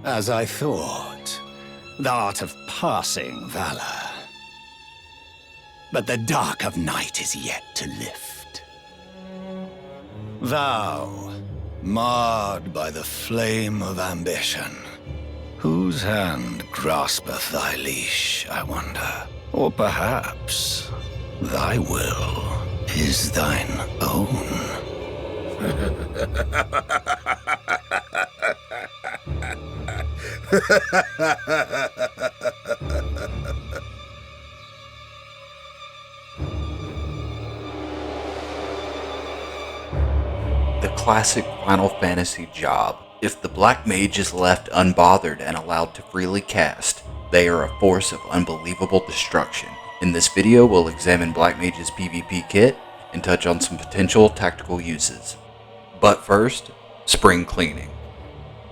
As I thought, thou art of passing valor. But the dark of night is yet to lift. Thou, marred by the flame of ambition, whose hand graspeth thy leash, I wonder? Or perhaps thy will is thine own. The classic Final Fantasy job. If the Black Mage is left unbothered and allowed to freely cast, they are a force of unbelievable destruction. In this video, we'll examine BlackMage's PvP kit and touch on some potential tactical uses. But first, spring cleaning.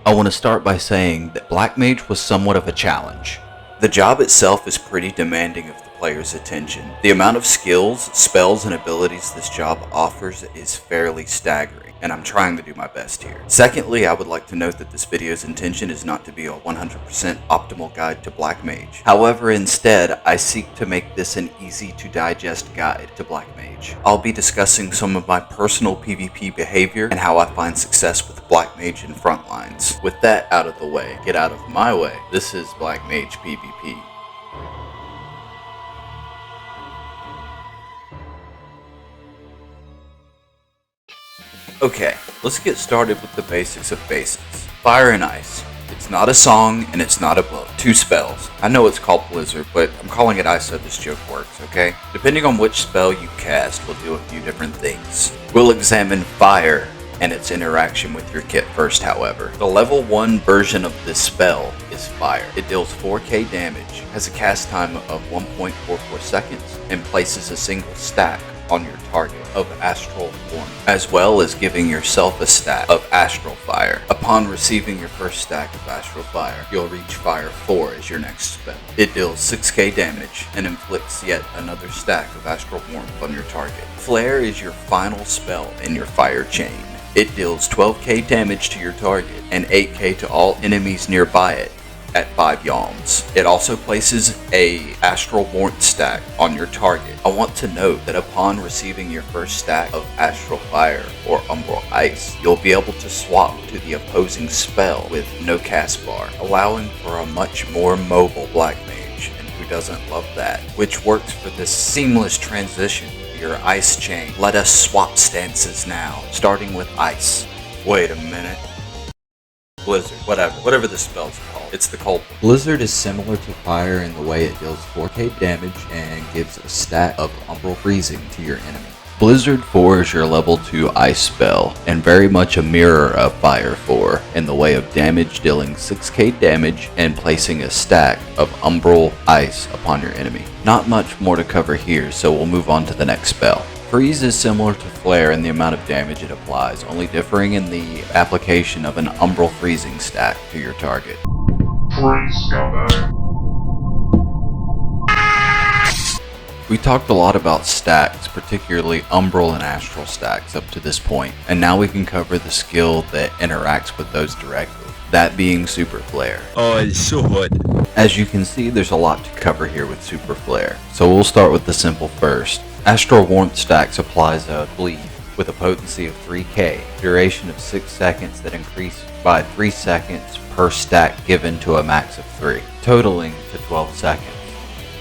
I want to start by saying that BlackMage was somewhat of a challenge. The job itself is pretty demanding of the player's attention. The amount of skills, spells, and abilities this job offers is fairly staggering, and I'm trying to do my best here. Secondly, I would like to note that this video's intention is not to be a 100% optimal guide to BlackMage. However, instead, I seek to make this an easy to digest guide to BlackMage. I'll be discussing some of my personal PvP behavior and how I find success with BlackMage and Frontlines. With that out of the way, get out of my way, this is BlackMage PvP. Okay, let's get started with the basics of basics. Fire and Ice. It's not a song and it's not a book. 2 spells. I know it's called Blizzard, but I'm calling it Ice so this joke works, okay? Depending on which spell you cast, will do a few different things. We'll examine Fire and its interaction with your kit first, however. The level 1 version of this spell is Fire. It deals 4k damage, has a cast time of 1.44 seconds, and places a single stack on your target of Astral Form, as well as giving yourself a stack of Astral Fire. Upon receiving your first stack of Astral Fire, you'll reach Fire 4 as your next spell. It deals 6k damage and inflicts yet another stack of Astral Warmth on your target. Flare is your final spell in your Fire chain. It deals 12k damage to your target and 8k to all enemies nearby it at 5 yalms. It also places a Astral Warmth stack on your target. I want to note that upon receiving your first stack of Astral Fire or Umbral Ice, you'll be able to swap to the opposing spell with no cast bar, allowing for a much more mobile BlackMage, and who doesn't love that? Which works for this seamless transition to your Ice chain. Let us swap stances now, starting with Ice. Wait a minute. Blizzard, whatever the spell's called. It's the cold one. Blizzard is similar to Fire in the way it deals 4k damage and gives a stack of Umbral Freezing to your enemy. Blizzard 4 is your level 2 Ice spell, and very much a mirror of Fire 4 in the way of damage, dealing 6k damage and placing a stack of Umbral Ice upon your enemy. Not much more to cover here, so we'll move on to the next spell. Freeze is similar to Flare in the amount of damage it applies, only differing in the application of an Umbral Freezing stack to your target. Freeze, scumbag. We talked a lot about stacks, particularly Umbral and Astral stacks up to this point, and now we can cover the skill that interacts with those directly, that being Super Flare. Oh, it's so hot. As you can see, there's a lot to cover here with Super Flare, so we'll start with the simple first. Astral Warmth stack applies a bleed with a potency of 3k, duration of 6 seconds that increase by 3 seconds per stack given to a max of 3, totaling to 12 seconds.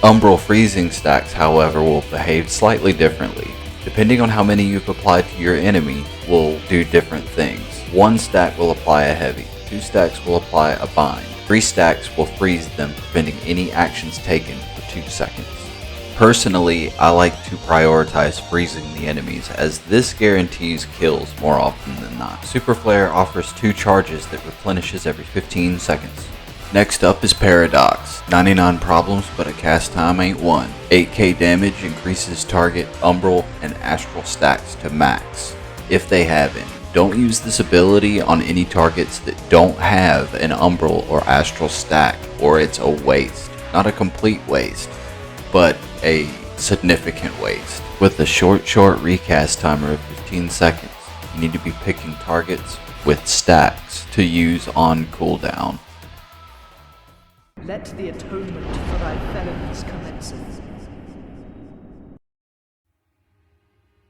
Umbral Freezing stacks, however, will behave slightly differently. Depending on how many you've applied to your enemy, will do different things. 1 stack will apply a heavy, 2 stacks will apply a bind, 3 stacks will freeze them, preventing any actions taken for 2 seconds. Personally, I like to prioritize freezing the enemies, as this guarantees kills more often than not. Super Flare offers 2 charges that replenishes every 15 seconds. Next up is Paradox. 99 problems, but a cast time ain't one. 8k damage increases target Umbral and Astral stacks to max, if they have any. Don't use this ability on any targets that don't have an Umbral or Astral stack, or it's a waste. Not a complete waste, but a significant waste. With a short recast timer of 15 seconds, you need to be picking targets with stacks to use on cooldown. Let the atonement for thy felons commenceth.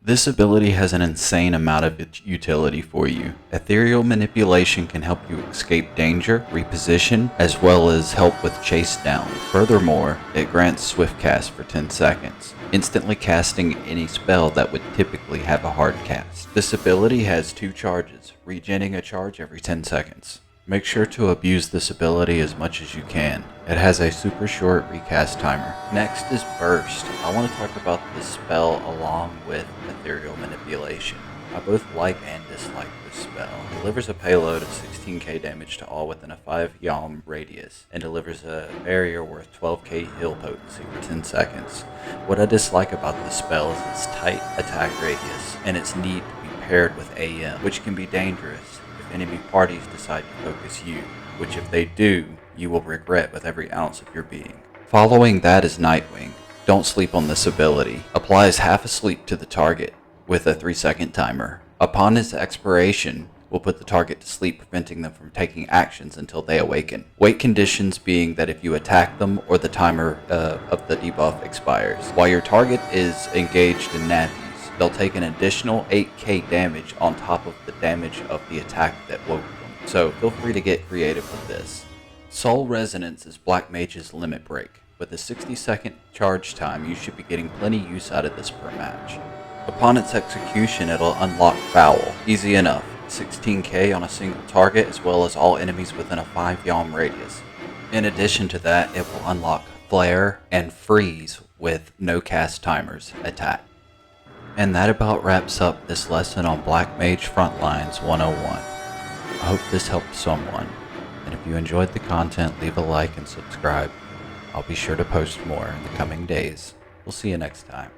This ability has an insane amount of utility for you. Ethereal manipulation can help you escape danger, reposition, as well as help with chase downs. Furthermore, it grants swift cast for 10 seconds, instantly casting any spell that would typically have a hard cast. This ability has 2 charges, regenning a charge every 10 seconds. Make sure to abuse this ability as much as you can. It has a super short recast timer. Next is Burst. I want to talk about this spell along with Ethereal Manipulation. I both like and dislike this spell. It delivers a payload of 16k damage to all within a 5 yalm radius, and delivers a barrier worth 12k heal potency for 10 seconds. What I dislike about this spell is its tight attack radius, and its need to be paired with AM, which can be dangerous if enemy parties decide to focus you, which if they do, you will regret with every ounce of your being. Following that is Nightwing. Don't sleep on this ability. Applies half asleep to the target with a 3-second timer. Upon its expiration, will put the target to sleep, preventing them from taking actions until they awaken. Wait conditions being that if you attack them or the timer of the debuff expires. While your target is engaged in nappies, they'll take an additional 8k damage on top of the damage of the attack that woke them. So feel free to get creative with this. Soul Resonance is BlackMage's limit break. With a 60-second charge time, you should be getting plenty use out of this per match. Upon its execution, it'll unlock Foul. Easy enough. 16k on a single target, as well as all enemies within a 5 yalm radius. In addition to that, it will unlock Flare and Freeze with no cast timers attack. And that about wraps up this lesson on BlackMage Frontlines 101. I hope this helped someone, and if you enjoyed the content, leave a like and subscribe. I'll be sure to post more in the coming days. We'll see you next time.